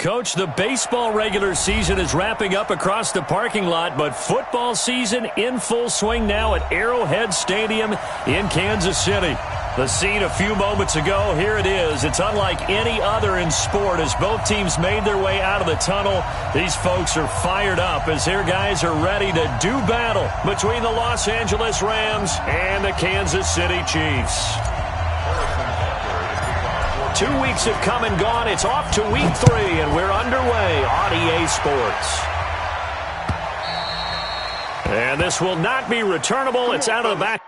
Coach, the baseball regular season is wrapping up across the parking lot, but football season in full swing now at Arrowhead Stadium in Kansas City. The scene a few moments ago, here it is. It's unlike any other in sport as both teams made their way out of the tunnel. These folks are fired up as their guys are ready to do battle between the Los Angeles Rams and the Kansas City Chiefs. 2 weeks have come and gone. It's off to week 3, and we're underway on EA Sports. And this will not be returnable. It's out of the back.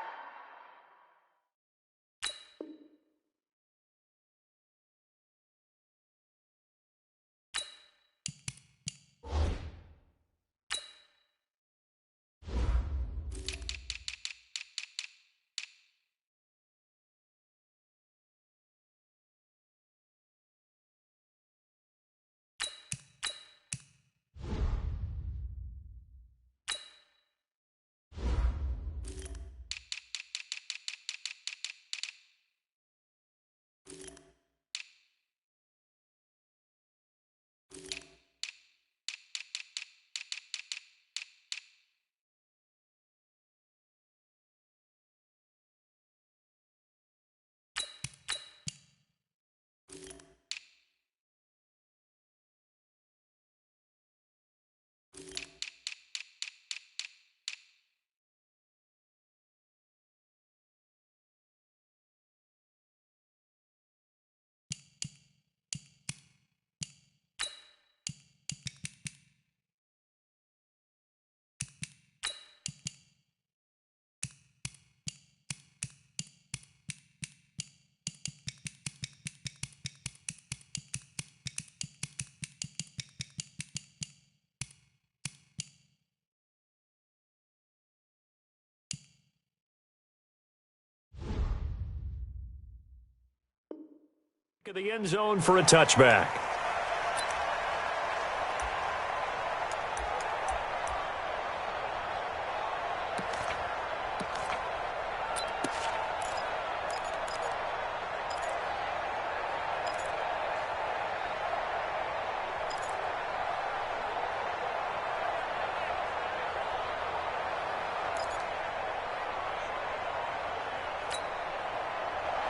To the end zone for a touchback.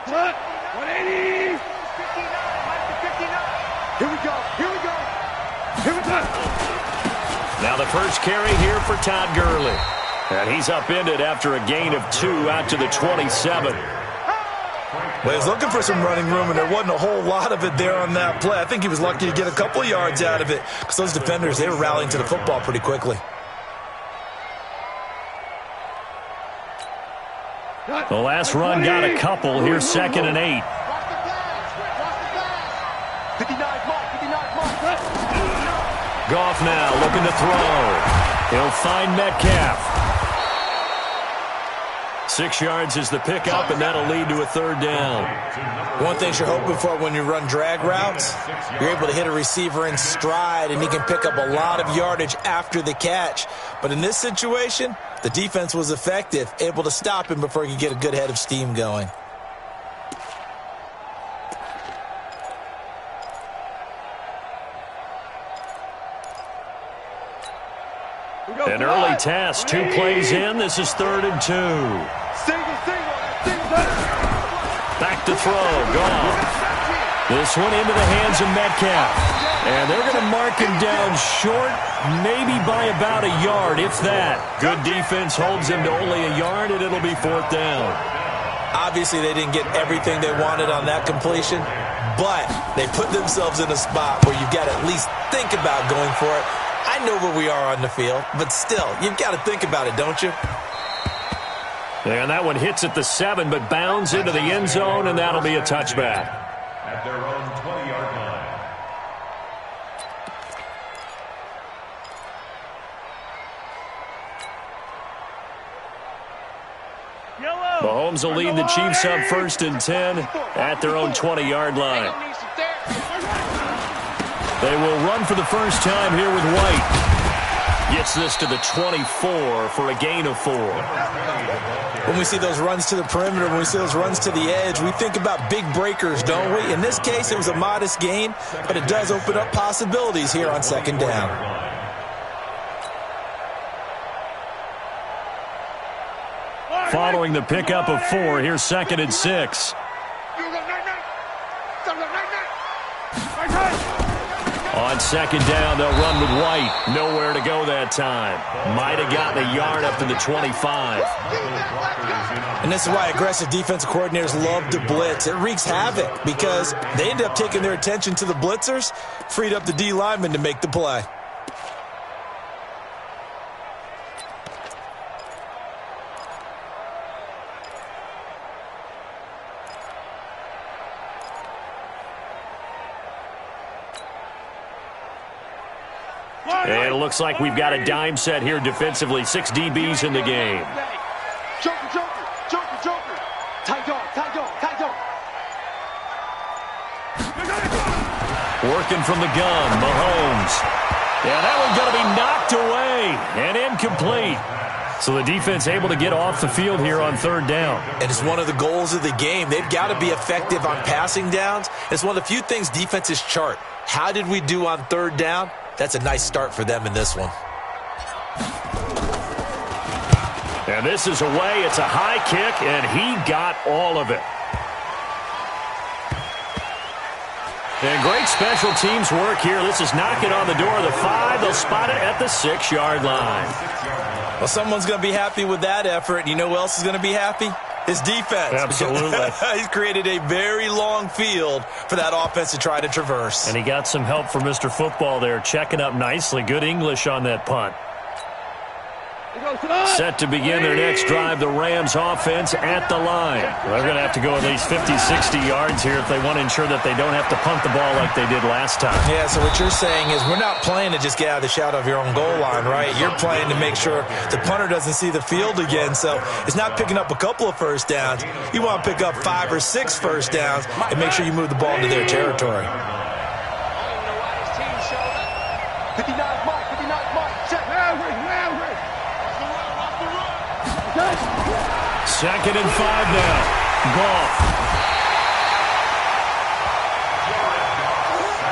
What? 180! Here we go. Now the first carry here for Todd Gurley. And he's upended after a gain of 2 out to the 27. Well, he was looking for some running room, and there wasn't a whole lot of it there on that play. I think he was lucky to get a couple of yards out of it because those defenders, they were rallying to the football pretty quickly. The last run got a couple. Here's 2nd and 8. Goff now looking to throw. He'll find Metcalf. 6 yards is the pickup, and that'll lead to a 3rd down. One thing you're hoping for when you run drag routes, you're able to hit a receiver in stride, and he can pick up a lot of yardage after the catch. But in this situation, the defense was effective, able to stop him before he could get a good head of steam going. An early task, 2 plays in. This is 3rd and 2. Back to throw, Goff. This one into the hands of Metcalf. And they're going to mark him down short, maybe by about a yard, if that. Good defense holds him to only a yard, and it'll be 4th down. Obviously, they didn't get everything they wanted on that completion, but they put themselves in a spot where you've got to at least think about going for it. I know where we are on the field, but still, you've got to think about it, don't you? And that one hits at the 7, but bounds into the end zone, and that'll be a touchback. At their own 20-yard line. Mahomes will lead the Chiefs up 1st and 10 at their own 20-yard line. They will run for the first time here with White. Gets this to the 24 for a gain of 4. When we see those runs to the perimeter, when we see those runs to the edge, we think about big breakers, don't we? In this case, it was a modest gain, but it does open up possibilities here on second down. Following the pickup of 4, here's 2nd and 6. On second down, they'll run with White. Nowhere to go that time. Might have gotten a yard up to the 25. And this is why aggressive defensive coordinators love to blitz. It wreaks havoc because they end up taking their attention to the blitzers, freed up the D lineman to make the play. And it looks like we've got a dime set here defensively. 6 DBs in the game. Joker. Tight dog. Working from the gun, Mahomes. Yeah, that one's going to be knocked away and incomplete. So the defense able to get off the field here on 3rd down. And it's one of the goals of the game. They've got to be effective on passing downs. It's one of the few things defenses chart. How did we do on 3rd down? That's a nice start for them in this one. And this is away. It's a high kick, and he got all of it. And great special teams work here. This is knocking on the door of the 5. They'll spot it at the 6-yard line. Well, someone's going to be happy with that effort. You know who else is going to be happy? His defense. Absolutely. He's created a very long field for that offense to try to traverse. And he got some help from Mr. Football there, checking up nicely. Good English on that punt. Set to begin their next drive, the Rams offense at the line. They're going to have to go at least 50, 60 yards here if they want to ensure that they don't have to punt the ball like they did last time. Yeah, so what you're saying is we're not playing to just get out of the shadow of your own goal line, right? You're playing to make sure the punter doesn't see the field again. So it's not picking up a couple of first downs. You want to pick up 5 or 6 first downs and make sure you move the ball into their territory. 59 mark. Check. Maverick. 2nd and 5 now. Goff.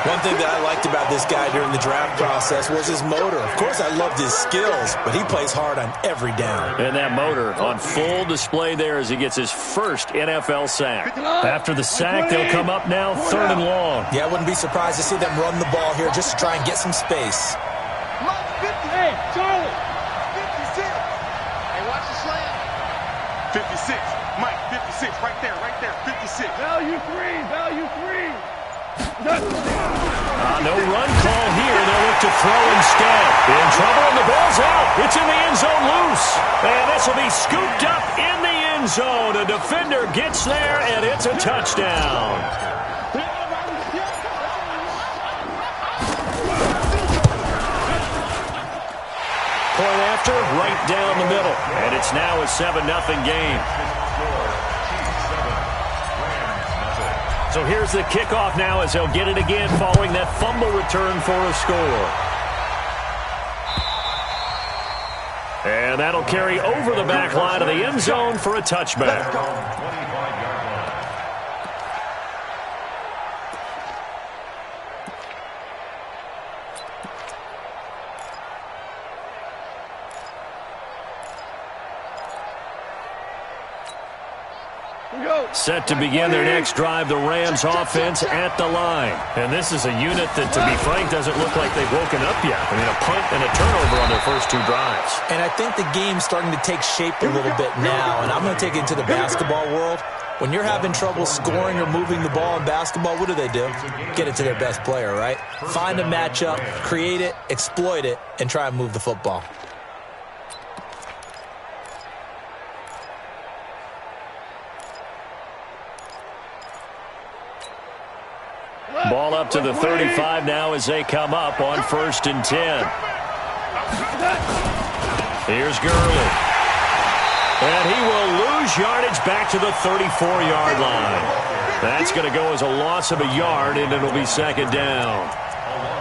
One thing that I liked about this guy during the draft process was his motor. Of course, I loved his skills, but he plays hard on every down. And that motor on full display there as he gets his first NFL sack. After the sack, they'll come up now 3rd and long. Yeah, I wouldn't be surprised to see them run the ball here just to try and get some space. Hey, Charlie. 56. Hey, watch the slant. 56. Mike, 56. Right there. 56. Value 3. No run call here. They'll look to throw instead. In trouble, and the ball's out. It's in the end zone loose. And this will be scooped up in the end zone. A defender gets there, and it's a touchdown. Point after, right down the middle. And it's now a 7-0 game. So here's the kickoff now as they'll get it again following that fumble return for a score. And that'll carry over the back line of the end zone for a touchback. Set to begin their next drive, the Rams offense at the line. And this is a unit that, to be frank, doesn't look like they've woken up yet. I mean, a punt and a turnover on their first 2 drives. And I think the game's starting to take shape a little bit now, and I'm going to take it into the basketball world. When you're having trouble scoring or moving the ball in basketball, what do? Get it to their best player, right? Find a matchup, create it, exploit it, and try and move the football. Ball up to the 35 now as they come up on 1st and 10. Here's Gurley. And he will lose yardage back to the 34-yard line. That's going to go as a loss of a yard, and it'll be 2nd down.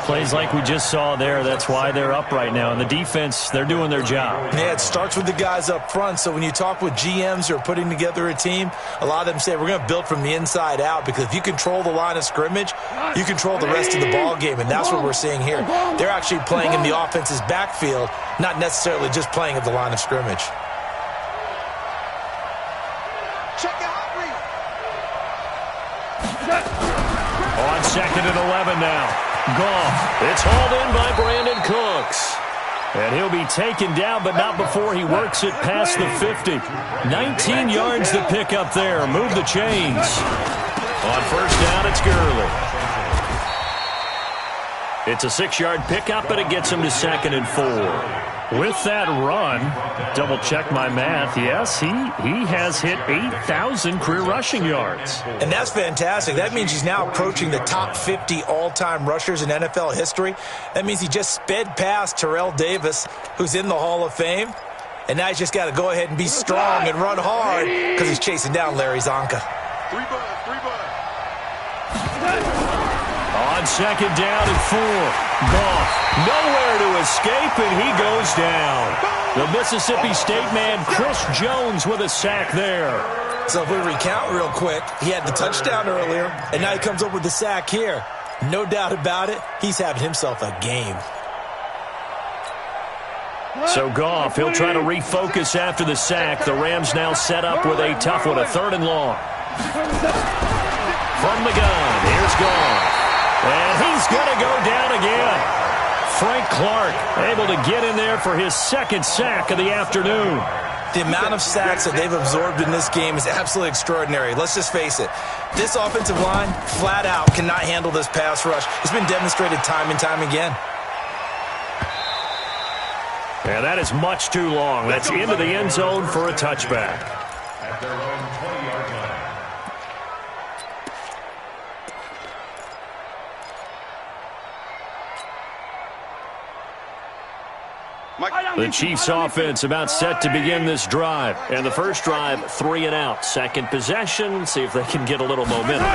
Plays like we just saw there, that's why they're up right now. And the defense, they're doing their job. Yeah, it starts with the guys up front. So when you talk with GMs who are putting together a team, a lot of them say we're going to build from the inside out, because if you control the line of scrimmage, you control the rest of the ball game, and that's what we're seeing here. They're actually playing in the offense's backfield, not necessarily just playing at the line of scrimmage. On 2nd and 11 now. Goff. It's hauled in by Brandon Cooks. And he'll be taken down, but not before he works it past the 50. 19 yards to pick up there. Move the chains. On 1st down, it's Gurley. It's a 6-yard pickup, and it gets him to 2nd and 4. With that run, double-check my math, yes, he has hit 8,000 career rushing yards. And that's fantastic. That means he's now approaching the top 50 all-time rushers in NFL history. That means he just sped past Terrell Davis, who's in the Hall of Fame. And now he's just got to go ahead and be strong and run hard because he's chasing down Larry Zonka. Three bud. On 2nd down and 4. Goff nowhere to escape, and he goes down. The Mississippi State man, Chris Jones, with a sack there. So if we recount real quick, he had the touchdown earlier, and now he comes up with the sack here. No doubt about it, he's having himself a game. So Goff, he'll try to refocus after the sack. The Rams now set up with a tough one, a 3rd and long. From the gun, here's Goff. And he's going to go down again. Frank Clark able to get in there for his 2nd sack of the afternoon. The amount of sacks that they've absorbed in this game is absolutely extraordinary. Let's just face it. This offensive line, flat out, cannot handle this pass rush. It's been demonstrated time and time again. And that is much too long. That's into the end zone for a touchback. At their own 20-yard line. The Chiefs offense about set to begin this drive. And the first drive, 3 and out. Second possession, see if they can get a little momentum.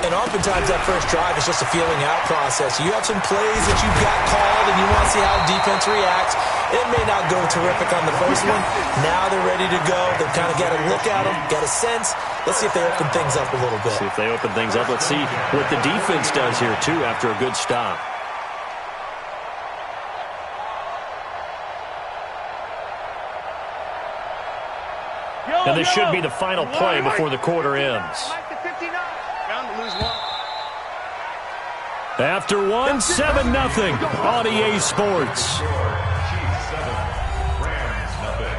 And oftentimes that first drive is just a feeling out process. You have some plays that you've got called and you want to see how the defense reacts. It may not go terrific on the first one. Now they're ready to go. They've kind of got a look at them, got a sense. Let's see if they open things up a little bit. See if they open things up. Let's see what the defense does here, too, after a good stop. And this should be the final play before the quarter ends. After one, 7-0 on EA Sports. Chiefs 7, Rams nothing.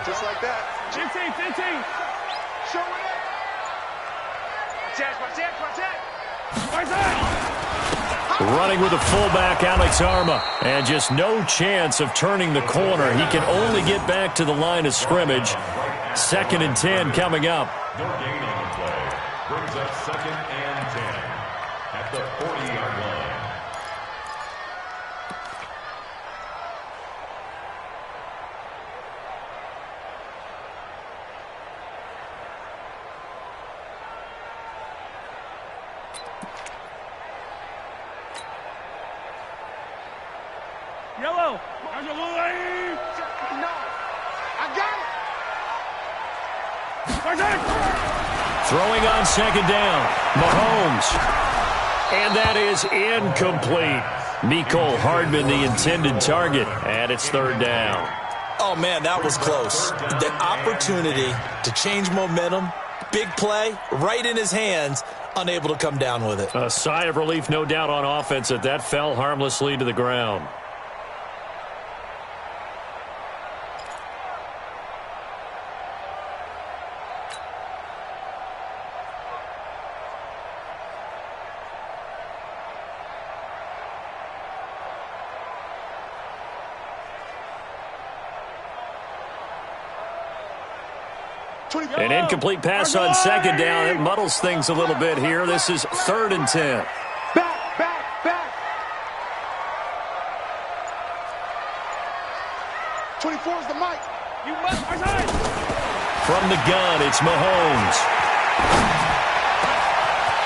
Just like that. 15. Show it. Running with the fullback, Alex Arma. And just no chance of turning the corner. He can only get back to the line of scrimmage. 2nd and 10 coming up. No gain on the play. Brings up 2nd and 10 at the 40-yard line. Yellow. No. I got it. Throwing on 2nd down. Mahomes. And that is incomplete. Mecole Hardman, the intended target. And it's 3rd down. Oh, man, that was close. The opportunity to change momentum, big play, right in his hands, unable to come down with it. A sigh of relief, no doubt, on offense that fell harmlessly to the ground. An incomplete pass on second down. It muddles things a little bit here. This is 3rd and 10. Back. 24 is the mic. You must. From the gun, it's Mahomes.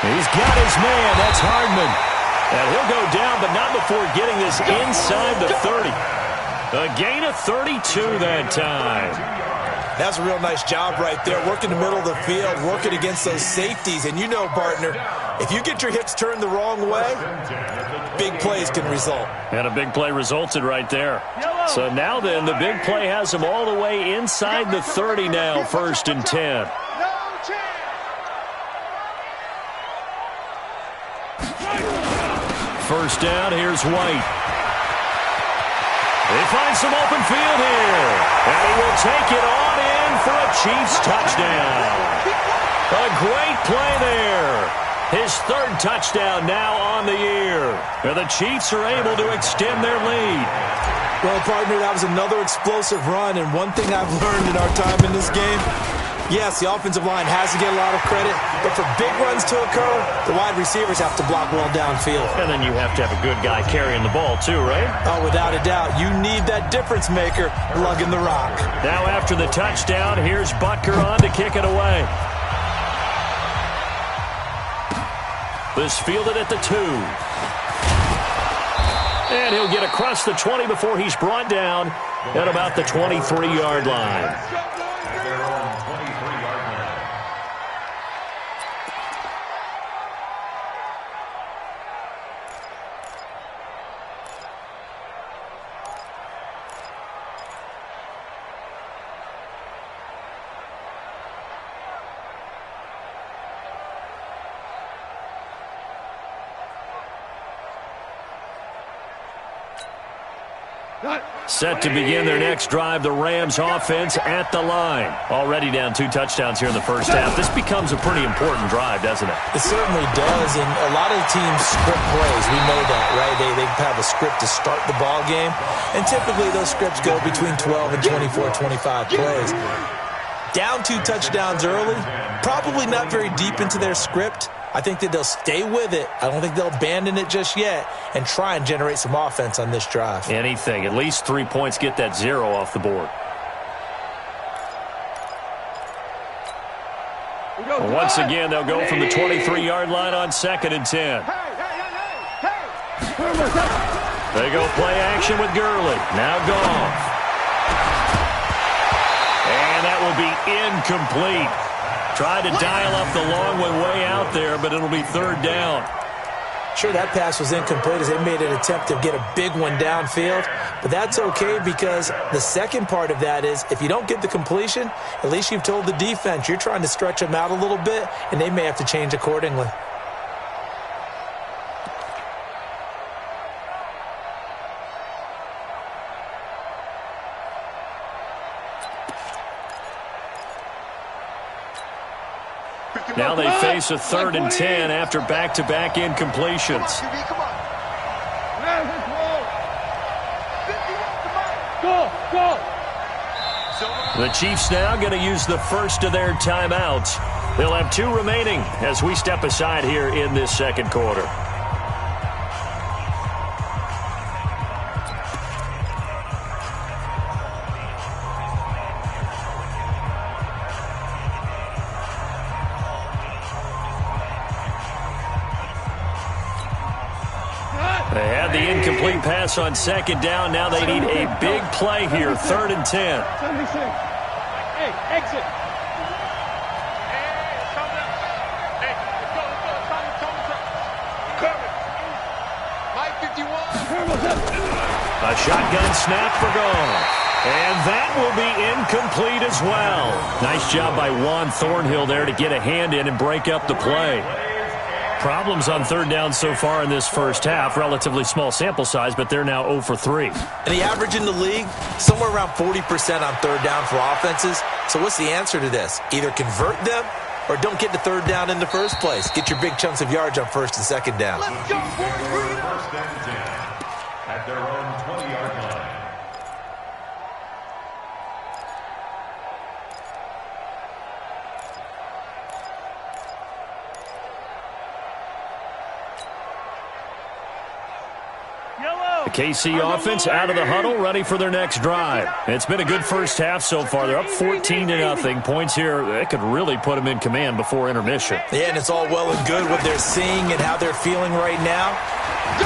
He's got his man. That's Hardman. And he'll go down, but not before getting this inside the 30. A gain of 32 that time. That's a real nice job right there, working the middle of the field, working against those safeties. And you know, partner, if you get your hips turned the wrong way, big plays can result. And a big play resulted right there. So now then, the big play has him all the way inside the 30 now, 1st and 10. First down, here's White. They find some open field here. And he will take it on in for a Chiefs touchdown. A great play there. His 3rd touchdown now on the year. And the Chiefs are able to extend their lead. Well, partner, that was another explosive run. And one thing I've learned in our time in this game, yes, the offensive line has to get a lot of credit, but for big runs to occur, the wide receivers have to block well downfield. And then you have to have a good guy carrying the ball too, right? Oh, without a doubt. You need that difference maker lugging the rock. Now after the touchdown, here's Butker on to kick it away. This fielded at the 2. And he'll get across the 20 before he's brought down at about the 23-yard line. Set to begin their next drive, the Rams offense at the line. Already down 2 touchdowns here in the first half. This becomes a pretty important drive, doesn't it? It certainly does, and a lot of teams script plays. We know that, right? They have a script to start the ball game, and typically those scripts go between 12 and 24, 25 plays. Down 2 touchdowns early, probably not very deep into their script. I think that they'll stay with it. I don't think they'll abandon it just yet and try and generate some offense on this drive. Anything. At least 3 points, get that 0 off the board. Well, once again, they'll go from the 23-yard line on 2nd and 10. They go play action with Gurley. Now Goff. And that will be incomplete. Tried to dial up the long one way out there, but it'll be 3rd down. Sure, that pass was incomplete as they made an attempt to get a big one downfield, but that's okay because the second part of that is if you don't get the completion, at least you've told the defense you're trying to stretch them out a little bit, and they may have to change accordingly. Now they face a 3rd and 10 after back-to-back incompletions. The Chiefs now going to use the first of their timeouts. They'll have 2 remaining as we step aside here in this 2nd quarter. They had the incomplete pass on 2nd down. Now they need a big play here, 3rd and 10. Hey, exit. Mike 51. A shotgun snap for Goff. And that will be incomplete as well. Nice job by Juan Thornhill there to get a hand in and break up the play. Problems on 3rd down so far in this first half. Relatively small sample size, but they're now 0 for 3. And the average in the league, somewhere around 40% on 3rd down for offenses. So what's the answer to this? Either convert them or don't get to 3rd down in the first place. Get your big chunks of yards on 1st and 2nd down. Let's go, boys. 1st and 10 at their own 20-yard line. KC offense out of the huddle, ready for their next drive. It's been a good first half so far. They're up 14-0. Points here, that could really put them in command before intermission. Yeah, and it's all well and good what they're seeing and how they're feeling right now.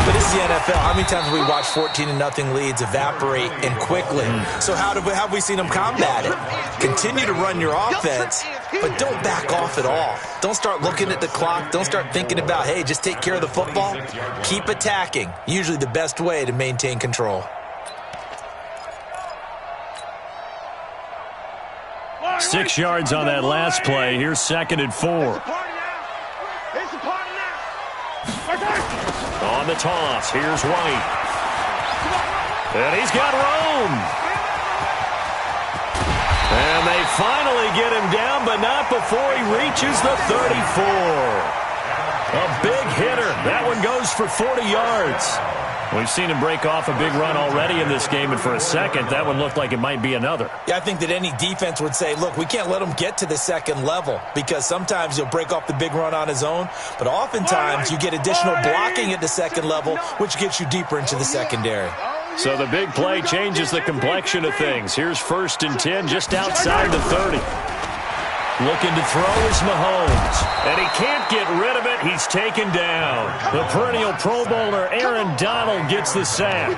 But it's the NFL. How many times have we watched 14-0 leads evaporate and quickly? So how have we seen them combat it? Continue to run your offense, but don't back off at all. Don't start looking at the clock. Don't start thinking about, hey, just take care of the football. Keep attacking. Usually the best way to maintain control. Six yards on that last play. Here's 2nd and 4. On the toss, here's White. And he's got Rome. And they finally get him down, but not before he reaches the 34. A big hitter. That one goes for 40 yards. We've seen him break off a big run already in this game, and for a second, that one looked like it might be another. Yeah, I think that any defense would say, look, we can't let him get to the second level because sometimes he'll break off the big run on his own, but oftentimes you get additional blocking at the second level, which gets you deeper into the secondary. So the big play changes the complexion of things. Here's 1st and 10 just outside the 30. Looking to throw is Mahomes. And he can't get rid of it. He's taken down. The perennial Pro Bowler Aaron Donald gets the sack.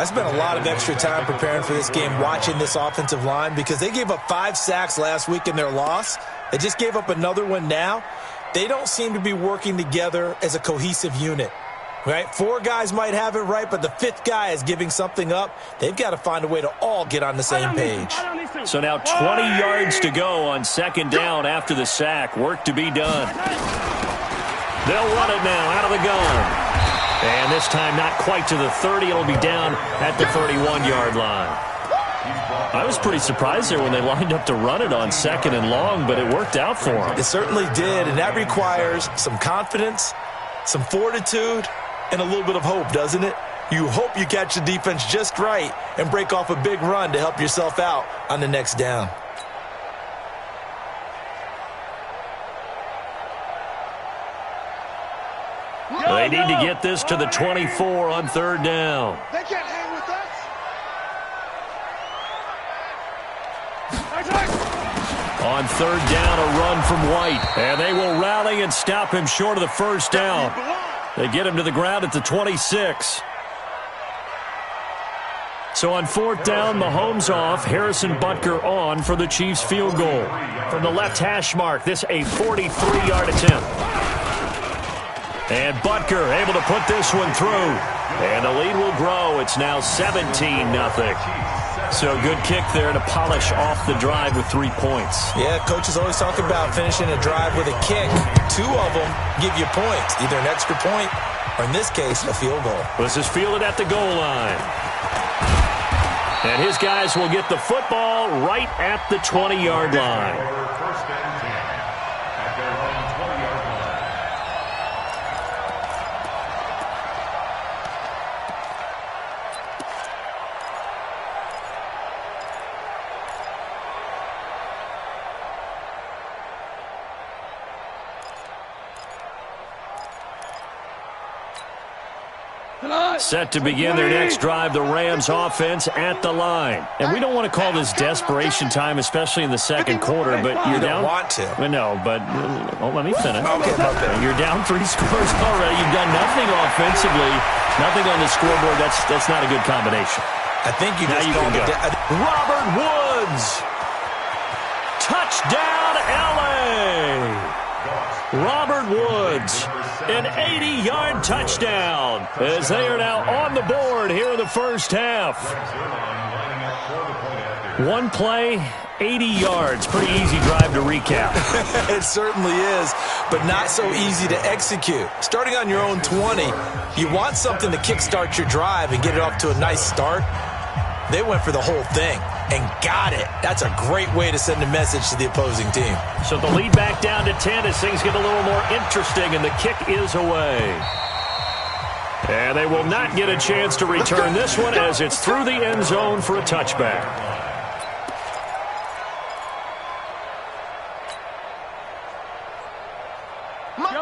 I spent a lot of extra time preparing for this game watching this offensive line because they gave up 5 sacks last week in their loss. They just gave up another one now. They don't seem to be working together as a cohesive unit. Right? 4 guys might have it right, but the 5th guy is giving something up. They've got to find a way to all get on the same page. So now 20 yards to go on 2nd down after the sack. Work to be done. They'll run it now out of the gun. And this time not quite to the 30. It'll be down at the 31-yard line. I was pretty surprised there when they lined up to run it on 2nd and long, but it worked out for them. It certainly did, and that requires some confidence, some fortitude, and a little bit of hope, doesn't it? You hope you catch the defense just right and break off a big run to help yourself out on the next down. They need to get this to the 24 on 3rd down. They can't hang with us. On 3rd down, a run from White. And they will rally and stop him short of the 1st down. They get him to the ground at the 26. So on 4th down, Mahomes off, Harrison Butker on for the Chiefs field goal. From the left hash mark, this a 43-yard attempt. And Butker able to put this one through. And the lead will grow. It's now 17-0. So good kick there to polish off the drive with 3 points. Yeah, coaches always talk about finishing a drive with a kick. 2 of them give you points, either an extra point or, in this case, a field goal. This is fielded at the goal line. And his guys will get the football right at the 20-yard line. 1st and 10 at their own 20-yard line. Set to begin their next drive, the Rams offense at the line. And we don't want to call this desperation time, especially in the 2nd quarter, but you're down. You don't want to. No, but let me finish. Okay. You're down 3 scores already. You've done nothing offensively, nothing on the scoreboard. That's not a good combination. I think you just can go. Robert Woods. Touchdown, L.A. Robert Woods, an 80-yard touchdown as they are now on the board here in the 1st half. 1 play, 80 yards. Pretty easy drive to recap. It certainly is, but not so easy to execute. Starting on your own 20, you want something to kickstart your drive and get it off to a nice start. They went for the whole thing and got it. That's a great way to send a message to the opposing team. So the lead back down to 10 as things get a little more interesting, and the kick is away. And they will not get a chance to return this one as it's through the end zone for a touchback.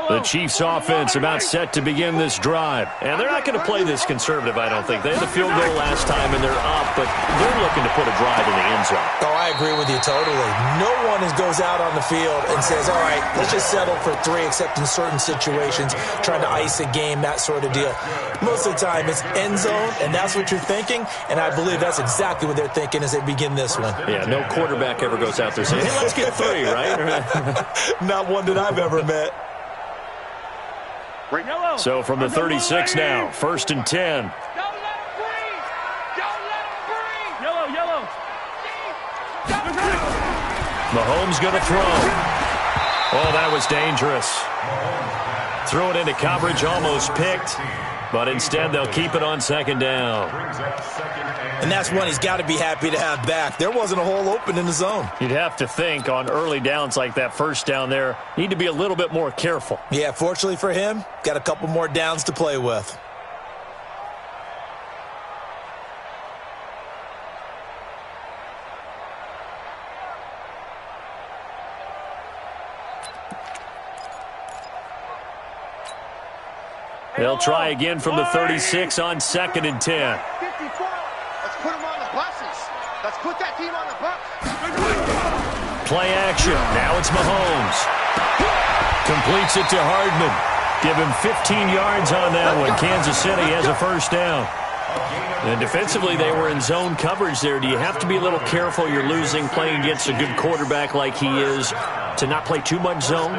The Chiefs offense about set to begin this drive. And they're not going to play this conservative, I don't think. They had the field goal last time, and they're up, but they're looking to put a drive in the end zone. Oh, I agree with you totally. No one goes out on the field and says, all right, let's just settle for 3, except in certain situations, trying to ice a game, that sort of deal. Most of the time, it's end zone, and that's what you're thinking, and I believe that's exactly what they're thinking as they begin this one. Yeah, no quarterback ever goes out there saying, hey, let's get 3, right? Not one that I've ever met. So from the 36 now, 1st and 10. Don't let him breathe. Don't let him breathe. Yellow. Mahomes going to throw. Oh, that was dangerous. Threw it into coverage, almost picked. But instead, they'll keep it on 2nd down. And that's one he's got to be happy to have back. There wasn't a hole open in the zone. You'd have to think on early downs like that 1st down there, need to be a little bit more careful. Yeah, fortunately for him, got a couple more downs to play with. They'll try again from the 36 on 2nd and 10. 54. Let's put him on the buses. Let's put that team on the bus. Play action. Now it's Mahomes. Completes it to Hardman. Give him 15 yards on that one. Kansas City has a 1st down. And defensively, they were in zone coverage there. Do you have to be a little careful? You're losing playing against a good quarterback like he is to not play too much zone?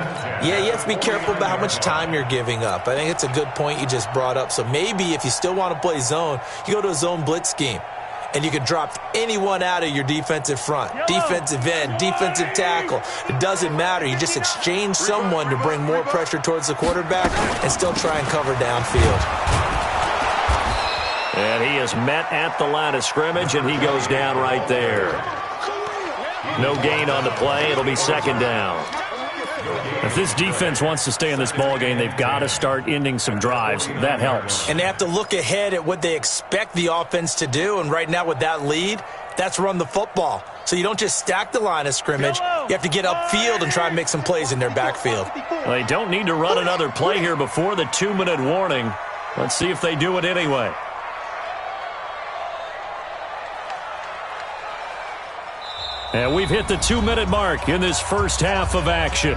Yeah, you have to be careful about how much time you're giving up. I think it's a good point you just brought up. So maybe if you still want to play zone, you go to a zone blitz scheme. And you can drop anyone out of your defensive front. Defensive end, defensive tackle. It doesn't matter. You just exchange someone to bring more pressure towards the quarterback and still try and cover downfield. And he is met at the line of scrimmage, and he goes down right there. No gain on the play. It'll be 2nd down. If this defense wants to stay in this ballgame, they've got to start ending some drives. That helps. And they have to look ahead at what they expect the offense to do. And right now with that lead, that's run the football. So you don't just stack the line of scrimmage. You have to get upfield and try and make some plays in their backfield. Well, they don't need to run another play here before the 2-minute warning. Let's see if they do it anyway. And we've hit the 2-minute mark in this first half of action.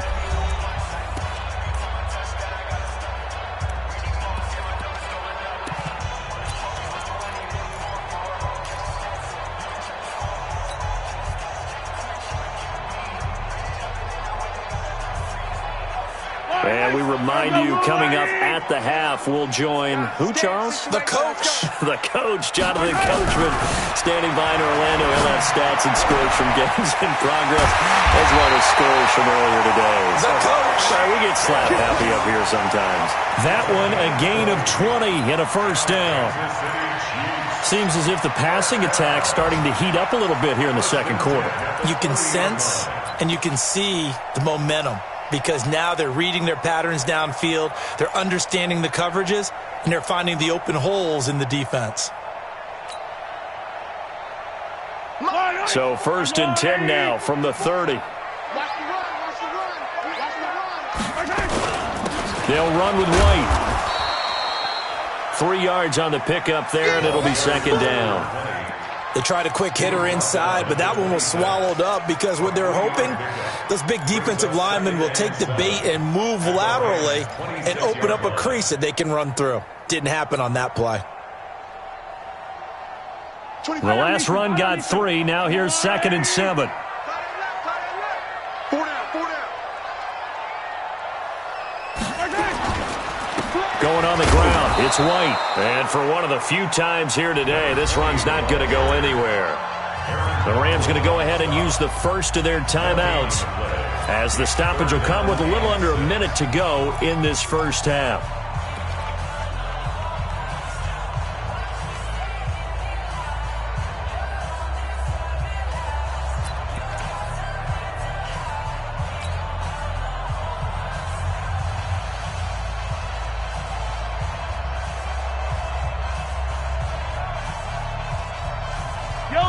And we remind you, coming up at the half, we'll join who, Charles? The coach. The coach, Jonathan Coachman, standing by in Orlando. He'll have stats and scores from games in progress, as well as scores from earlier today. The coach. Sorry, we get slap happy up here sometimes. That one, a gain of 20 and a 1st down. Seems as if the passing attack's starting to heat up a little bit here in the 2nd quarter. You can sense and you can see the momentum, because now they're reading their patterns downfield, they're understanding the coverages, and they're finding the open holes in the defense. So 1st and 10 now from the 30. They'll run with White. 3 yards on the pickup there, and it'll be 2nd down. They tried a quick hitter inside, but that one was swallowed up because what they're hoping, those big defensive linemen will take the bait and move laterally and open up a crease that they can run through. Didn't happen on that play. The last run got 3. Now here's 2nd and 7. Going on the ground, it's White. And for one of the few times here today, this run's not going to go anywhere. The Rams going to go ahead and use the first of their timeouts, as the stoppage will come with a little under a minute to go in this first half.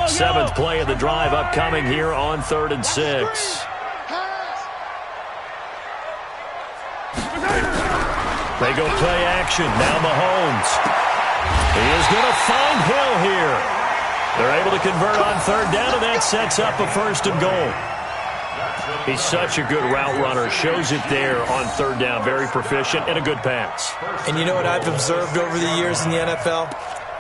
Seventh play of the drive upcoming here on 3rd and 6. They go play action. Now Mahomes. He is going to find Hill here. They're able to convert on third down, and that sets up a first and goal. He's such a good route runner. Shows it there on third down. Very proficient and a good pass. And you know what I've observed over the years in the NFL?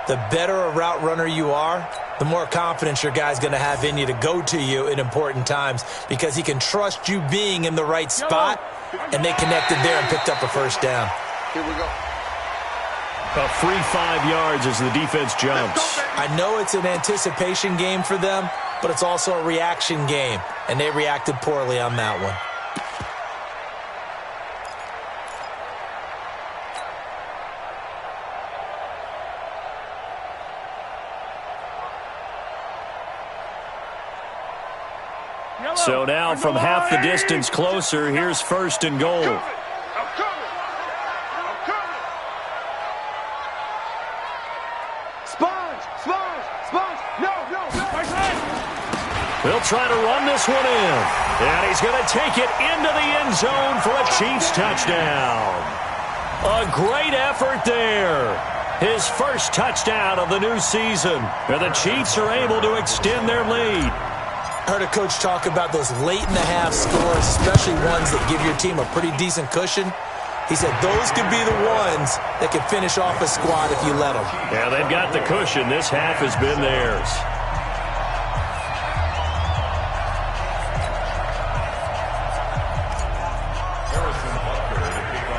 The better a route runner you are, the more confidence your guy's going to have in you to go to you in important times because he can trust you being in the right spot, and they connected there and picked up a first down. Here we go. A free 5 yards as the defense jumps. I know it's an anticipation game for them, but it's also a reaction game, and they reacted poorly on that one. So now from half the distance closer, here's first and goal. I'm coming. Sponge. No. They'll try to run this one in. And he's going to take it into the end zone for a Chiefs touchdown. A great effort there. His first touchdown of the new season. And the Chiefs are able to extend their lead. I heard a coach talk about those late-in-the-half scores, especially ones that give your team a pretty decent cushion. He said those could be the ones that can finish off a squad if you let them. Yeah, they've got the cushion. This half has been theirs.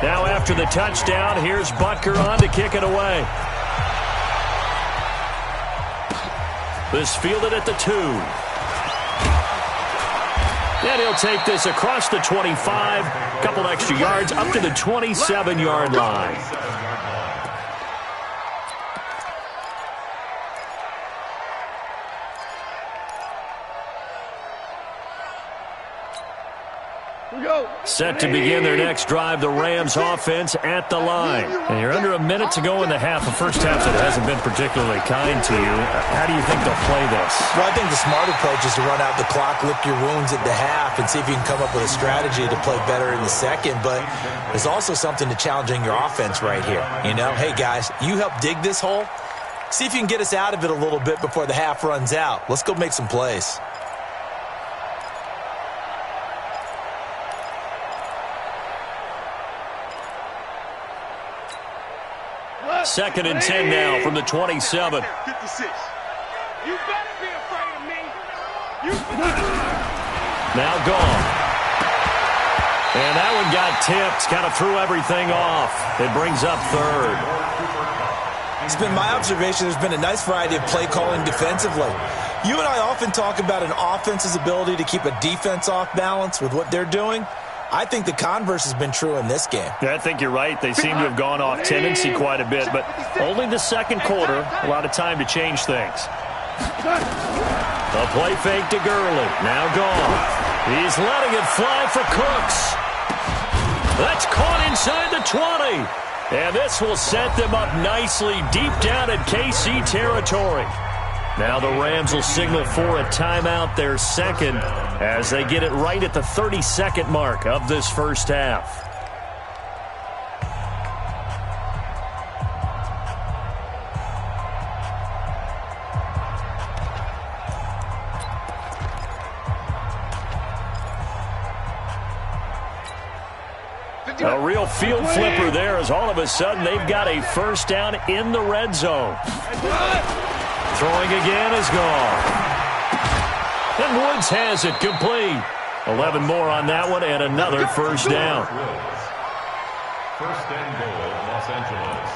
Now after the touchdown, here's Butker on to kick it away. This fielded at the 2. And he'll take this across the 25, a couple extra yards, up to the 27-yard line. Set to begin their next drive, the Rams offense at the line. And you're under a minute to go in the half. The first half that hasn't been particularly kind to you. How do you think they'll play this? Well, I think the smart approach is to run out the clock, lick your wounds at the half, and see if you can come up with a strategy to play better in the second. But there's also something to challenging your offense right here. You know, hey, guys, you help dig this hole. See if you can get us out of it a little bit before the half runs out. Let's go make some plays. Second and 10 now from the 27. 56. You better be afraid of me. Now gone. And that one got tipped. Kind of threw everything off. It brings up third. It's been my observation there's been a nice variety of play calling defensively. You and I often talk about an offense's ability to keep a defense off balance with what they're doing. I think the converse has been true in this game. Yeah, I think you're right. They seem to have gone off tendency quite a bit, but only the second quarter, a lot of time to change things. A play fake to Gurley. Now gone. He's letting it fly for Cooks. That's caught inside the 20. And this will set them up nicely deep down in KC territory. Now the Rams will signal for a timeout, their second, as they get it right at the 30-second mark of this first half. A real field flipper there as all of a sudden they've got a first down in the red zone. Throwing again is gone. And Woods has it complete. 11 more on that one and another first down. First and goal, Los Angeles.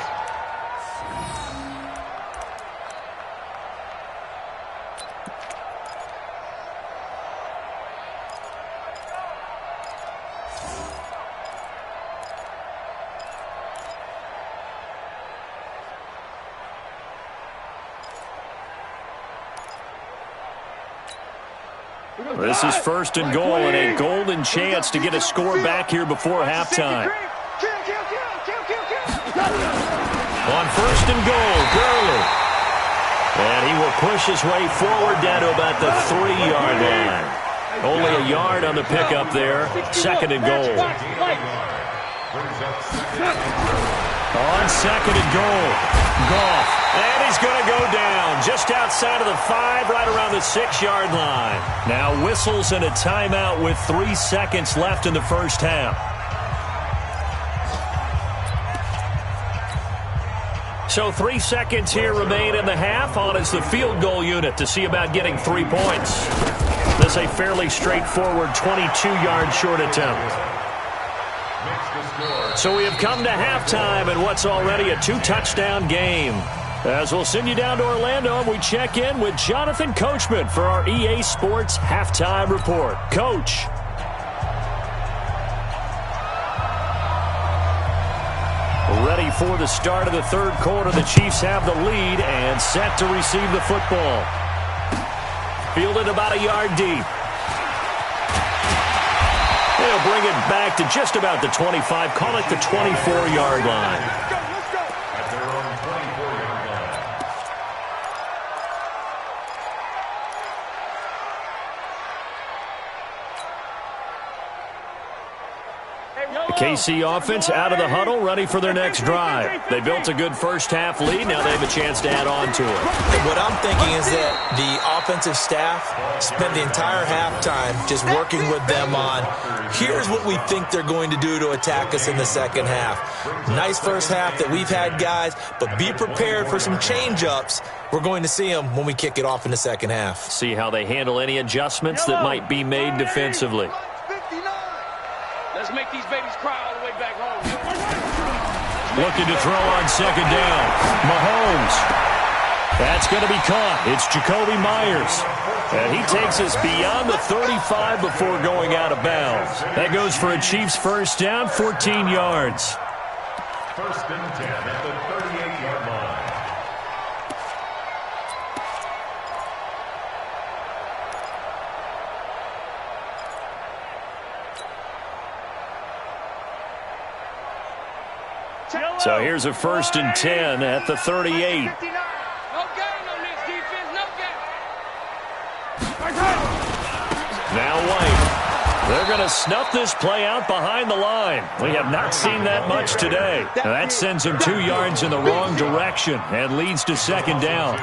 This is first and goal and a golden chance to get a score back here before halftime. On first and goal, Gurley. And he will push his way forward down to about the 3-yard line. Only a yard on the pickup there. Second and goal. Brings up second and goal. On second and goal. Goff. And he's going to go down just outside of the 5, right around the 6-yard line. Now whistles and a timeout with 3 seconds left in the first half. So 3 seconds here remain in the half. On is the field goal unit to see about getting 3 points. This is a fairly straightforward 22-yard short attempt. So we have come to halftime in what's already a 2-touchdown game. As we'll send you down to Orlando, and we check in with Jonathan Coachman for our EA Sports Halftime Report. Coach. Ready for the start of the third quarter. The Chiefs have the lead and set to receive the football. Fielded about a yard deep. They'll bring it back to just about the 25. Call it the 24-yard line. At their own 24-yard line. The KC offense out of the huddle, ready for their next drive. They built a good first-half lead. Now they have a chance to add on to it. What I'm thinking is that the offensive staff spent the entire halftime just working with them on, here's what we think they're going to do to attack us in the second half. Nice first half that we've had, guys, but be prepared for some change-ups. We're going to see them when we kick it off in the second half. See how they handle any adjustments that might be made defensively. Let's make these babies cry all the way back home. Looking to throw on second down. Mahomes. That's going to be caught. It's Jacoby Myers. And he takes us beyond the 35 before going out of bounds. That goes for a Chiefs first down, 14 yards. First and 10 at the 38-yard line. So here's a first and 10 at the 38. No gain on this defense, no gain. Now White. They're going to snuff this play out behind the line. We have not seen that much today. Now that sends them 2 yards in the wrong direction and leads to second down.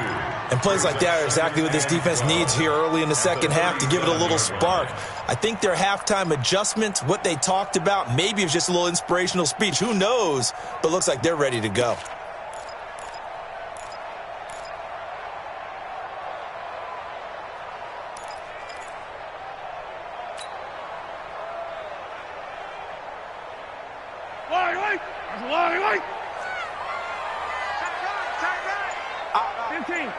And plays like that are exactly what this defense needs here early in the second half to give it a little spark. I think their halftime adjustments, what they talked about, maybe it's just a little inspirational speech. Who knows? But looks like they're ready to go. Wait. 15.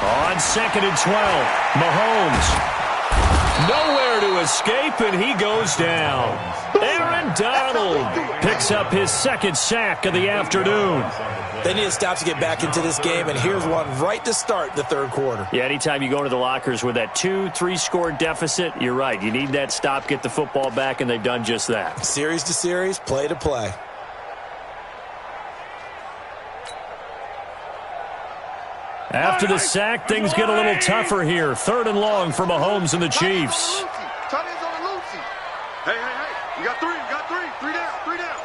On second and 12, Mahomes. Nowhere to escape, and he goes down. Aaron Donald picks up his second sack of the afternoon. They need to stop to get back into this game, and here's one right to start the third quarter. Yeah, anytime you go into the lockers with that 2-3 score deficit, you're right. You need that stop, get the football back, and they've done just that. Series to series, play to play. After the sack, things get a little tougher here. Third and long for Mahomes and the Chiefs. Hey. You got three. Three down.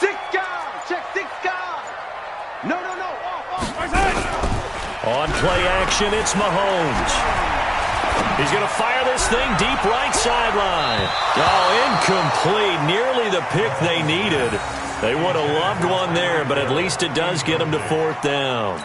6 guys. Check 6 guys. No. Off. On play action, it's Mahomes. He's going to fire this thing deep right sideline. Oh, incomplete. Nearly the pick they needed. They would have loved one there, but at least it does get them to fourth down.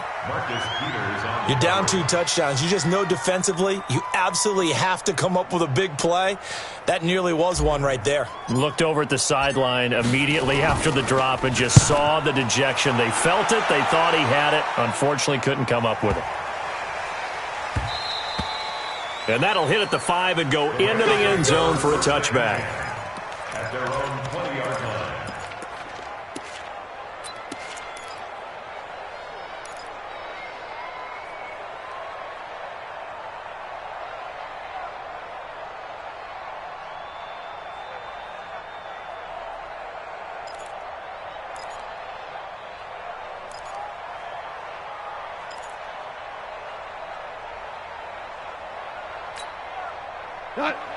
You're down 2 touchdowns. You just know defensively you absolutely have to come up with a big play. That nearly was one right there. Looked over at the sideline immediately after the drop and just saw the dejection. They felt it. They thought he had it. Unfortunately, couldn't come up with it. And that'll hit at the 5 and go into the end zone for a touchback. At their own 20-yard line.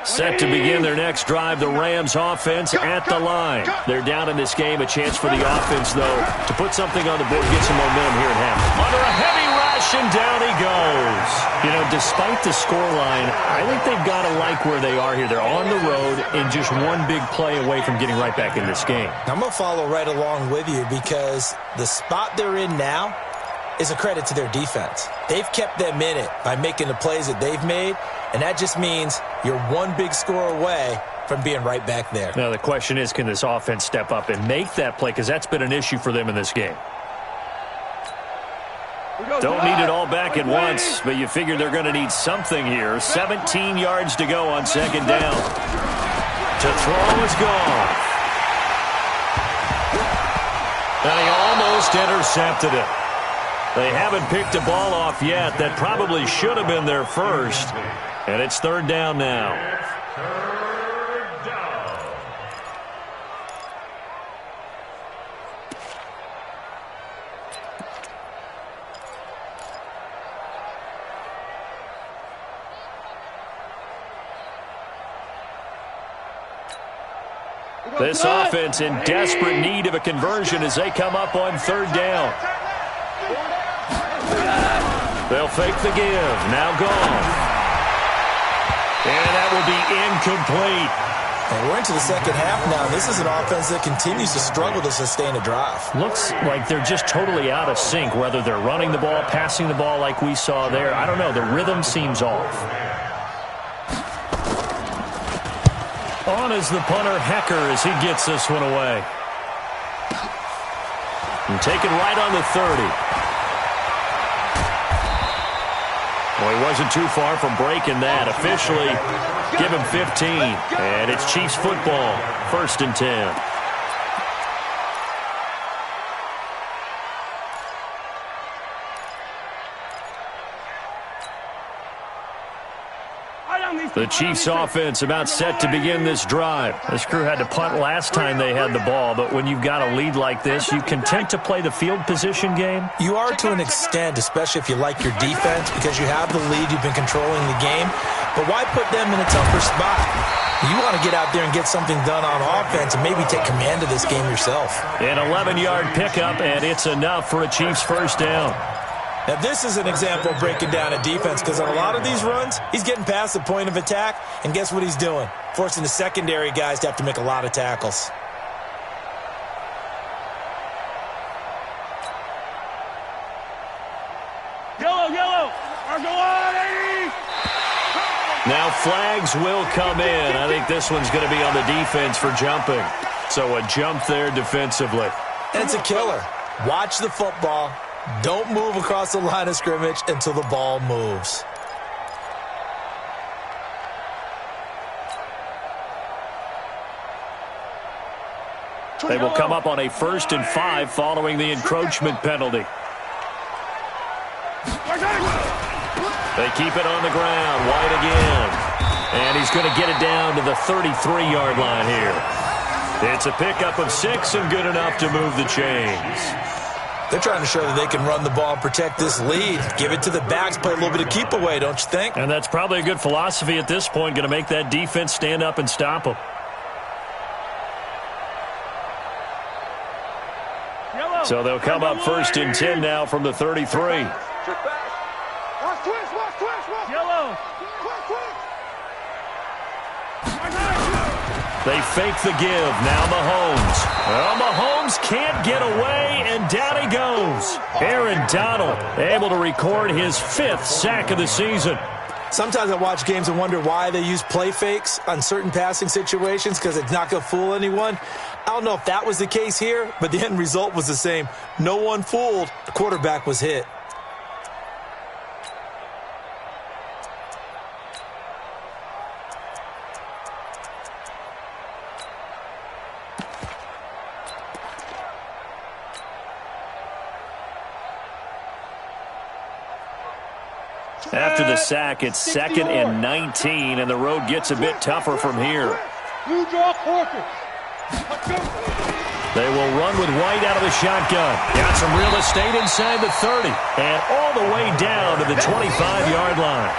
Set to begin their next drive, the Rams offense at the line. They're down in this game. A chance for the offense, though, to put something on the board, get some momentum here at half. Under a heavy rush, and down he goes. You know, despite the scoreline, I think they've got to like where they are here. They're on the road and just one big play away from getting right back in this game. I'm going to follow right along with you because the spot they're in now is a credit to their defense. They've kept them in it by making the plays that they've made, and that just means you're one big score away from being right back there. Now the question is, can this offense step up and make that play? Because that's been an issue for them in this game. Don't need it all back at once, but you figure they're going to need something here. 17 yards to go on second down. To throw is gone. And he almost intercepted it. They haven't picked a ball off yet. That probably should have been their first. And it's third down now. Third down. This offense in desperate need of a conversion as they come up on third down. They'll fake the give. Now gone. And that will be incomplete. And we're into the second half now. This is an offense that continues to struggle to sustain a drive. Looks like they're just totally out of sync, whether they're running the ball, passing the ball like we saw there. I don't know. The rhythm seems off. On is the punter, Hecker, as he gets this one away. And taken right on the 30. Well, he wasn't too far from breaking that. Officially, give him 15. And it's Chiefs football, 1st and 10. The Chiefs offense about set to begin this drive. This crew had to punt last time they had the ball, but when you've got a lead like this, you content to play the field position game? You are to an extent, especially if you like your defense, because you have the lead, you've been controlling the game. But why put them in a tougher spot? You want to get out there and get something done on offense and maybe take command of this game yourself. An 11-yard pickup, and it's enough for a Chiefs first down. Now, this is an example of breaking down a defense because on a lot of these runs, he's getting past the point of attack, and guess what he's doing? Forcing the secondary guys to have to make a lot of tackles. Yellow. Now flags will come in. I think this one's going to be on the defense for jumping. So a jump there defensively. And it's a killer. Watch the football. Don't move across the line of scrimmage until the ball moves. They will come up on a 1st and 5 following the encroachment penalty. They keep it on the ground. White again. And he's going to get it down to the 33-yard line here. It's a pickup of 6 and good enough to move the chains. They're trying to show that they can run the ball and protect this lead. Give it to the backs, play a little bit of keep away, don't you think? And that's probably a good philosophy at this point, going to make that defense stand up and stop them. So they'll come up 1st and 10 now from the 33. Yellow. They fake the give. Now Mahomes. Well, Mahomes can't get away, and down he goes. Aaron Donald able to record his 5th sack of the season. Sometimes I watch games and wonder why they use play fakes on certain passing situations because it's not going to fool anyone. I don't know if that was the case here, but the end result was the same. No one fooled. The quarterback was hit. After the sack, it's 2nd and 19, and the road gets a bit tougher from here. Blue draw quarter. They will run with White out of the shotgun. Got some real estate inside the 30, and all the way down to the 25-yard line.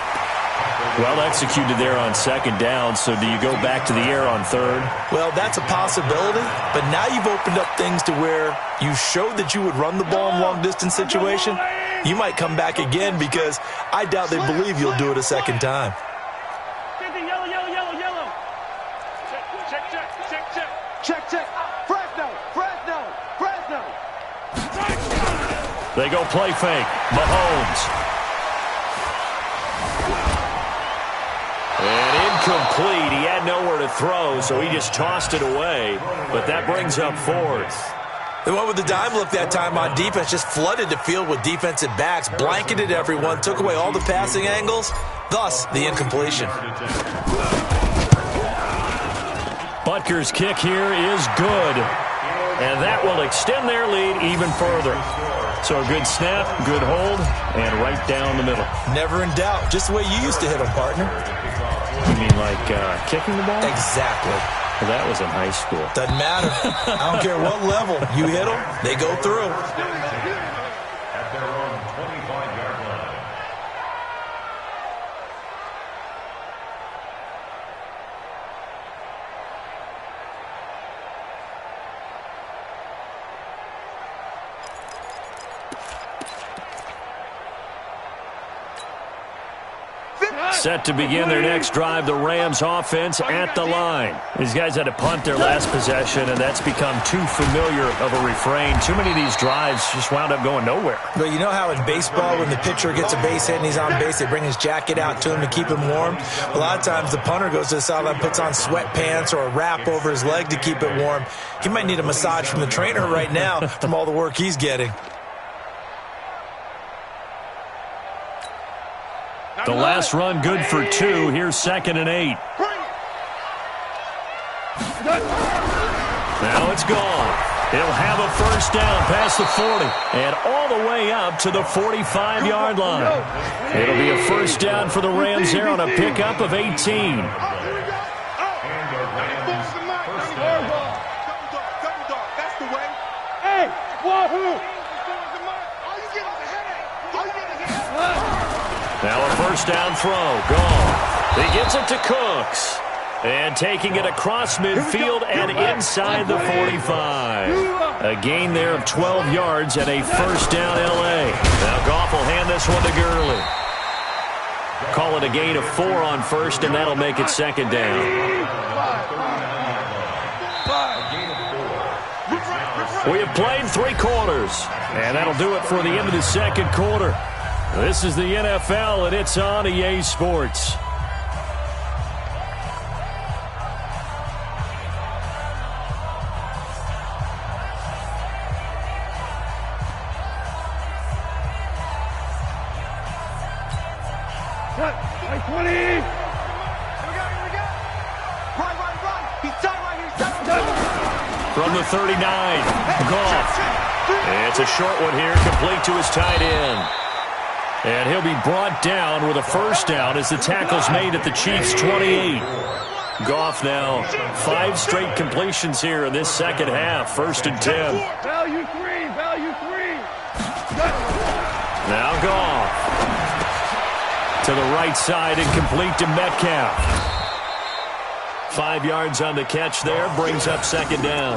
Well executed there on second down, so do you go back to the air on third? Well, that's a possibility, but now you've opened up things to where you showed that you would run the ball in long-distance situation. You might come back again because I doubt they believe you'll do it a second time. Check. Fresno. They go play fake. Mahomes. And incomplete. He had nowhere to throw, so he just tossed it away. But that brings up fourth. They went with the dime look that time on defense, just flooded the field with defensive backs, blanketed everyone, took away all the passing angles, thus the incompletion. Butker's kick here is good. And that will extend their lead even further. So a good snap, good hold, and right down the middle. Never in doubt. Just the way you used to hit them, partner. You mean like kicking the ball? Exactly. Well, that was in high school. Doesn't matter. I don't care what level. You hit them, they go through. At their own 25-yard line. Set to begin their next drive, the Rams offense at the line. These guys had to punt their last possession, and that's become too familiar of a refrain. Too many of these drives just wound up going nowhere. But you know how in baseball, when the pitcher gets a base hit and he's on base, they bring his jacket out to him to keep him warm? A lot of times the punter goes to the sideline, puts on sweatpants or a wrap over his leg to keep it warm. He might need a massage from the trainer right now from all the work he's getting. The last run good for 2. Here's 2nd and 8. Now it's gone. He'll have a first down past the 40 and all the way up to the 45-yard line. It'll be a first down for the Rams there on a pickup of 18. And the Rams first down. Double dog. That's the way. Hey, wahoo! Now a first down throw. Gone. He gets it to Cooks. And taking it across midfield and inside the 45. A gain there of 12 yards and a first down L.A. Now Goff will hand this one to Gurley. Call it a gain of 4 on first, and that'll make it second down. We have played 3 quarters, and that'll do it for the end of the second quarter. This is the NFL, and it's on EA Sports. From the 39, Goff. It's a short one here, complete to his tight end. And he'll be brought down with a first down as the tackle's made at the Chiefs' 28. Goff now 5 straight completions here in this second half. 1st and 10. Value 3. Now Goff. To the right side and complete to Metcalf. 5 yards on the catch there, brings up second down.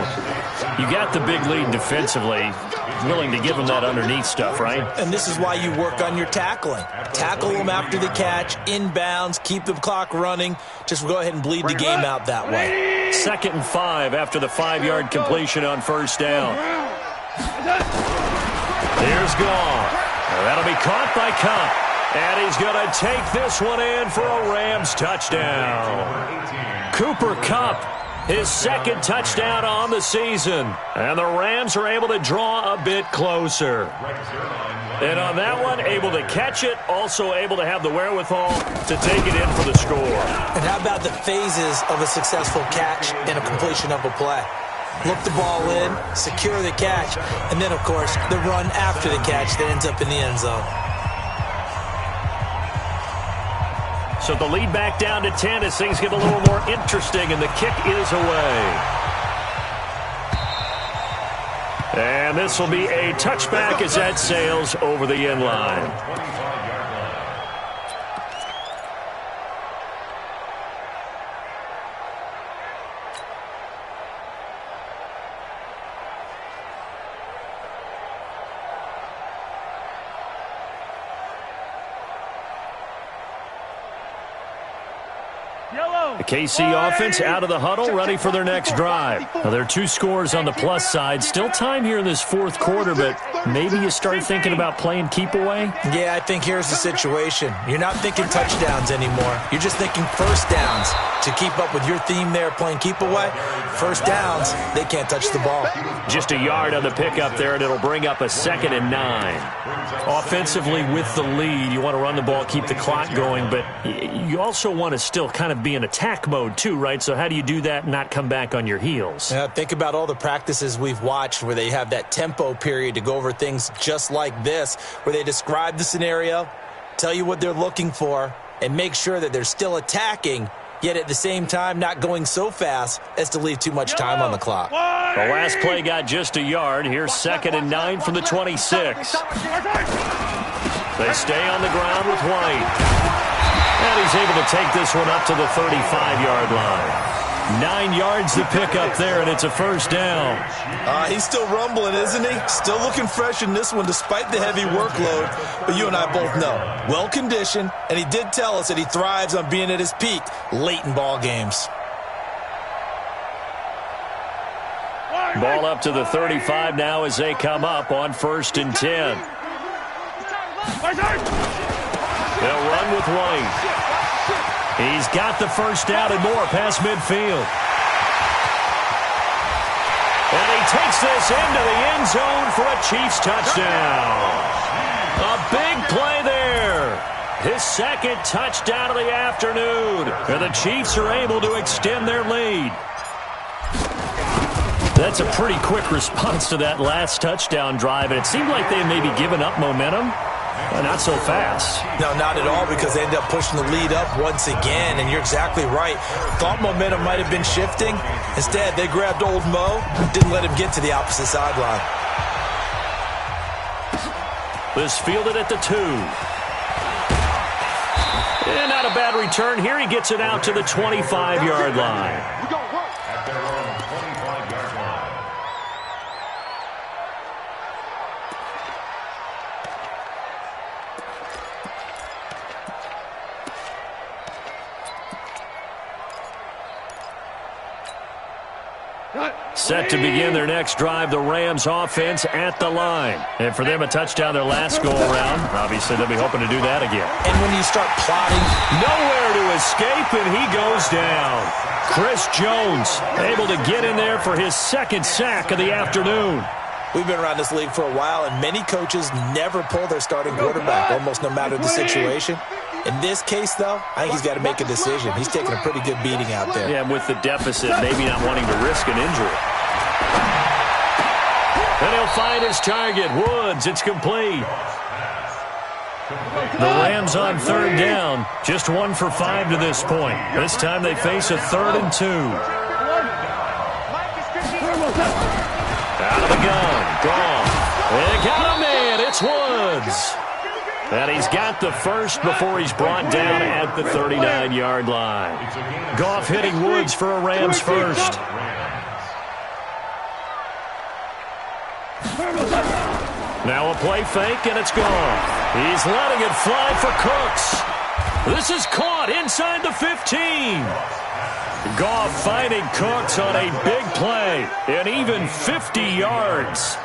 You got the big lead defensively. Willing to give them that underneath stuff, right? And this is why you work on your tackling. Tackle them after the catch, inbounds, keep the clock running. Just go ahead and bleed the game out that way. 2nd and 5 after the 5-yard completion on first down. Here's Goff. That'll be caught by Cup. And he's going to take this one in for a Rams touchdown. Cooper Kupp, his 2nd touchdown on the season. And the Rams are able to draw a bit closer. And on that one, able to catch it, also able to have the wherewithal to take it in for the score. And how about the phases of a successful catch and a completion of a play? Look the ball in, secure the catch, and then, of course, the run after the catch that ends up in the end zone. So the lead back down to 10 as things get a little more interesting, and the kick is away. And this will be a touchback as that sails over the end line. The KC offense out of the huddle, ready for their next drive. Now, there are 2 scores on the plus side. Still time here in this fourth quarter, but maybe you start thinking about playing keep away? Yeah, I think here's the situation. You're not thinking touchdowns anymore. You're just thinking first downs. To keep up with your theme there, playing keep away, first downs, they can't touch the ball. Just a yard on the pickup there, and it'll bring up a 2nd and 9. Offensively with the lead, you want to run the ball, keep the clock going, but you also want to still kind of be in attack mode too, right? So how do you do that and not come back on your heels? Yeah, think about all the practices we've watched where they have that tempo period to go over things just like this, where they describe the scenario, tell you what they're looking for, and make sure that they're still attacking, yet at the same time not going so fast as to leave too much time on the clock. The last play got just a yard. Here's 2nd and 9 from the 26. They stay on the ground with White. And he's able to take this one up to the 35-yard line. 9 yards to pick up there, and it's a first down. He's still rumbling, isn't he? Still looking fresh in this one despite the heavy workload. But you and I both know, well-conditioned, and he did tell us that he thrives on being at his peak late in ball games. Ball up to the 35 now as they come up on 1st and 10. They'll run with White. He's got the first down and more past midfield. And he takes this into the end zone for a Chiefs touchdown. A big play there. His 2nd touchdown of the afternoon. And the Chiefs are able to extend their lead. That's a pretty quick response to that last touchdown drive, and it seemed like they had maybe given up momentum. Not so fast. No, not at all, because they ended up pushing the lead up once again, and you're exactly right. Thought momentum might have been shifting. Instead, they grabbed old Mo, didn't let him get to the opposite sideline. This fielded at the 2. And not a bad return here. He gets it out to the 25-yard line. At their own 25-yard line. Set to begin their next drive, the Rams offense at the line. And for them, a touchdown their last go-around. Obviously, they'll be hoping to do that again. And when you start plotting, nowhere to escape, and he goes down. Chris Jones able to get in there for his 2nd sack of the afternoon. We've been around this league for a while, and many coaches never pull their starting quarterback, almost no matter the situation. In this case, though, I think he's got to make a decision. He's taking a pretty good beating out there. Yeah, with the deficit, maybe not wanting to risk an injury. And he'll find his target. Woods, it's complete. The Rams on 3rd down. Just 1 for 5 to this point. This time they face a 3rd and 2. Out of the gun. Gone. They got a man. It's Woods. And he's got the first before he's brought down at the 39-yard line. Goff hitting Woods for a Rams first. Now a play fake, and it's gone. He's letting it fly for Cooks. This is caught inside the 15. Goff finding Cooks on a big play, and even 50 yards.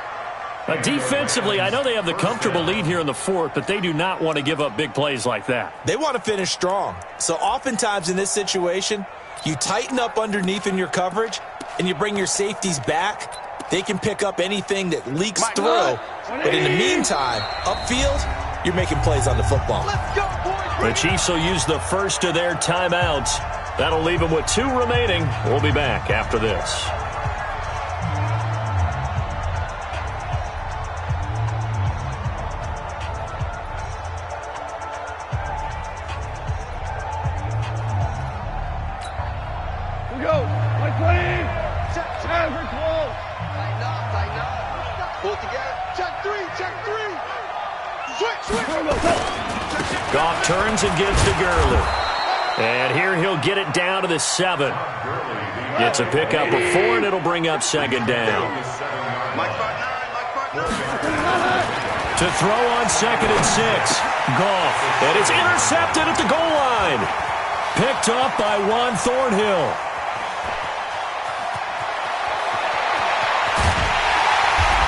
Defensively, I know they have the comfortable lead here in the 4th, but they do not want to give up big plays like that. They want to finish strong. So oftentimes in this situation, you tighten up underneath in your coverage, and you bring your safeties back. They can pick up anything that leaks through. But in the meantime, upfield, you're making plays on the football. The Chiefs will use the first of their timeouts. That'll leave them with 2 remaining. We'll be back after this. Goff turns and gives to Gurley. And here he'll get it down to the 7. Gets a pickup of 4, and it'll bring up 2nd down. To throw on 2nd and 6. Goff. And it's intercepted at the goal line. Picked off by Juan Thornhill.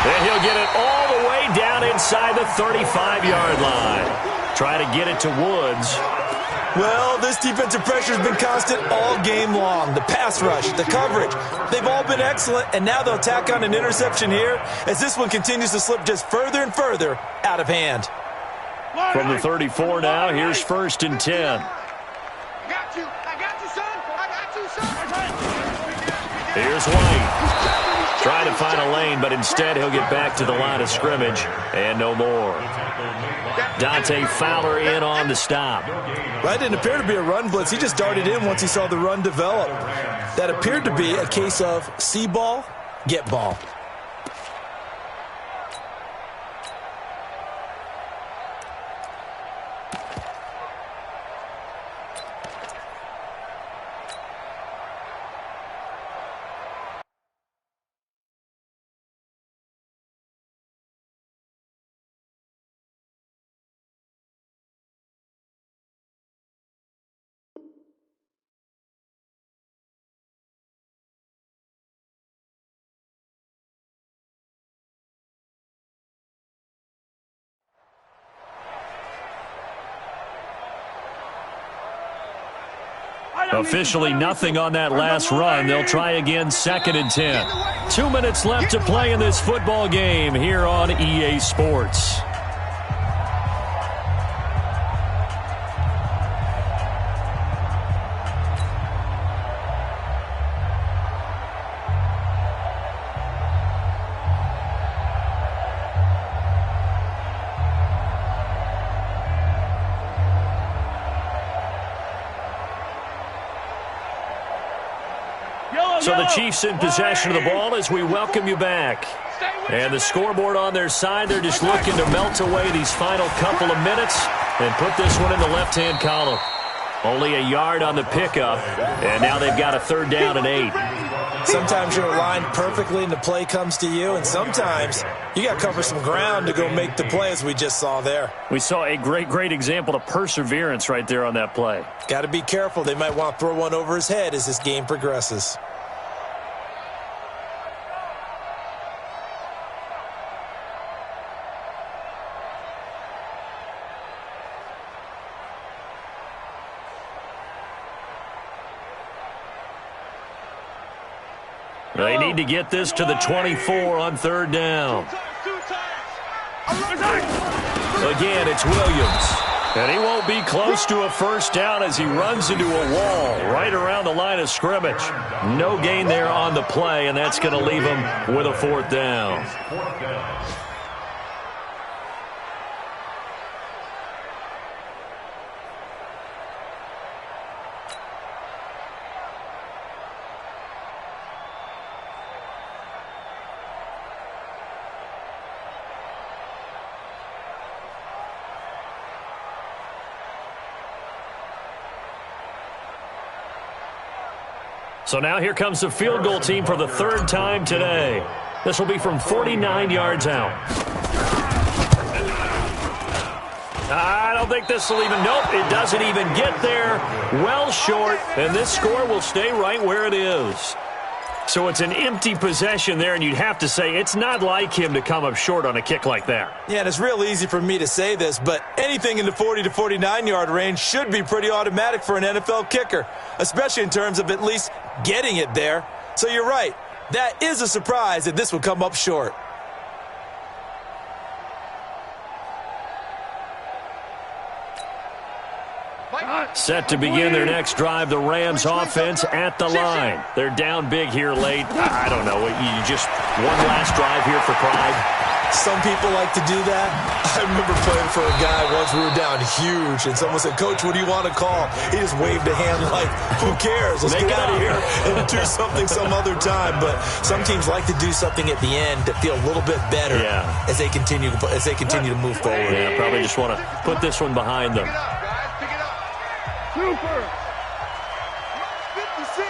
And he'll get it all the way down inside the 35-yard line. Try to get it to Woods. Well, this defensive pressure has been constant all game long. The pass rush, the coverage, they've all been excellent, and now they'll tack on an interception here as this one continues to slip just further and further out of hand. From the 34 now, here's 1st and 10. I got you, son. I got you, son. Here's White. Trying to find a lane, but instead he'll get back to the line of scrimmage and no more. Dante Fowler in on the stop. That didn't appear to be a run blitz. He just darted in once he saw the run develop. That appeared to be a case of see ball, get ball. Officially nothing on that last run. They'll try again 2nd and 10. 2 minutes left to play in this football game here on EA Sports. So the Chiefs in possession of the ball as we welcome you back. And the scoreboard on their side, they're just looking to melt away these final couple of minutes and put this one in the left-hand column. Only a yard on the pickup, and now they've got a 3rd down and 8. Sometimes you're aligned perfectly and the play comes to you, and sometimes you got to cover some ground to go make the play as we just saw there. We saw a great example of perseverance right there on that play. Got to be careful. They might want to throw one over his head as this game progresses. They need to get this to the 24 on 3rd down. Again, it's Williams. And he won't be close to a 1st down as he runs into a wall right around the line of scrimmage. No gain there on the play, and that's going to leave him with a 4th down. So now here comes the field goal team for the 3rd time today. This will be from 49 yards out. I don't think this will even, nope, it doesn't even get there. Well short, and this score will stay right where it is. So it's an empty possession there, and you'd have to say it's not like him to come up short on a kick like that. Yeah, and it's real easy for me to say this, but anything in the 40 to 49-yard range should be pretty automatic for an NFL kicker, especially in terms of at least getting it there. So you're right. That is a surprise that this would come up short. Set to begin their next drive, the Rams offense at the line. They're down big here late. I don't know. You just one last drive here for pride. Some people like to do that. I remember playing for a guy once. We were down huge, and someone said, "Coach, what do you want to call?" He just waved a hand like, "Who cares? Let's get out of here and do something some other time." But some teams like to do something at the end to feel a little bit better as they continue to move forward. Yeah, probably just want to put this one behind them. Super. 56.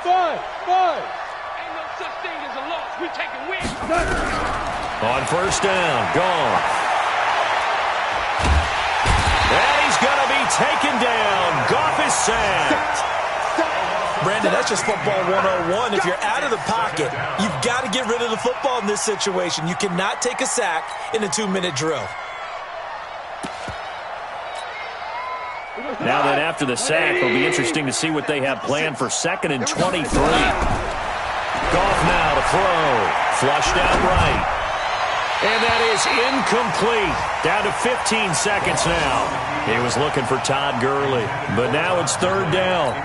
Five. Ain't no such thing as a loss. We taking wins. On 1st down, gone. And he's going to be taken down. Goff He's sacked. Brandon, that's just football 101. If you're out of the pocket, you've got to get rid of the football in this situation. You cannot take a sack in a 2-minute drill. Now that after the sack, it'll be interesting to see what they have planned for 2nd and 23. Goff now to throw. Flushed out right. And that is incomplete. Down to 15 seconds now. He was looking for Todd Gurley, but now it's 3rd down.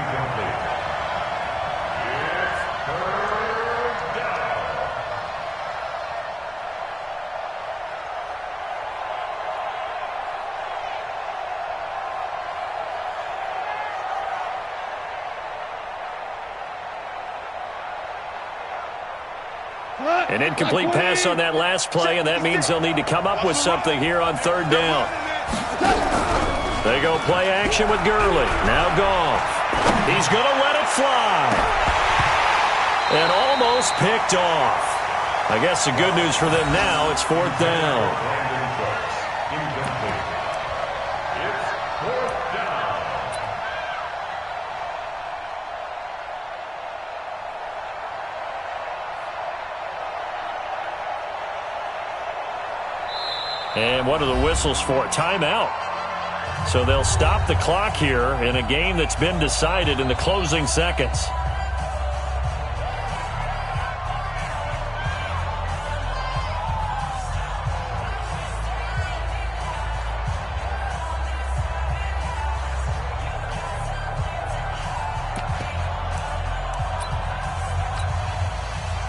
An incomplete pass on that last play, and that means they'll need to come up with something here on 3rd down. They go play action with Gurley. Now Goff. He's going to let it fly. And almost picked off. I guess the good news for them now, it's 4th down. And what are the whistles for? Timeout. So they'll stop the clock here in a game that's been decided in the closing seconds.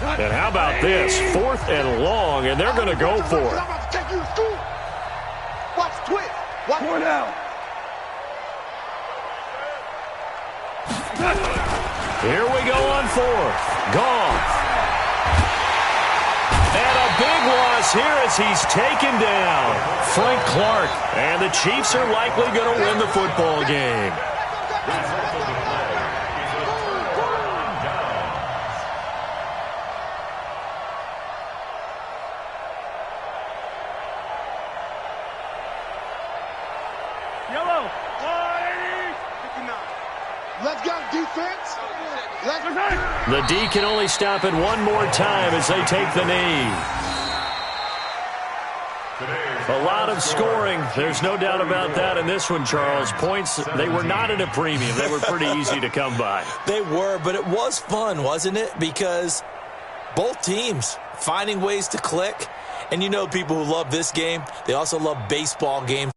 And how about this? 4th and long, and they're going to go for it. Watch twist. Watch 4 down. Here we go on 4th. Goff. And a big loss here as he's taken down. Frank Clark. And the Chiefs are likely going to win the football game. Yellow. 59. Let's go, defense. Let's go. The D can only stop it one more time as they take the knee. A lot of scoring. There's no doubt about that in this one, Charles. Points, they were not at a premium. They were pretty easy to come by. They were, but it was fun, wasn't it? Because both teams finding ways to click. And you know people who love this game, they also love baseball games.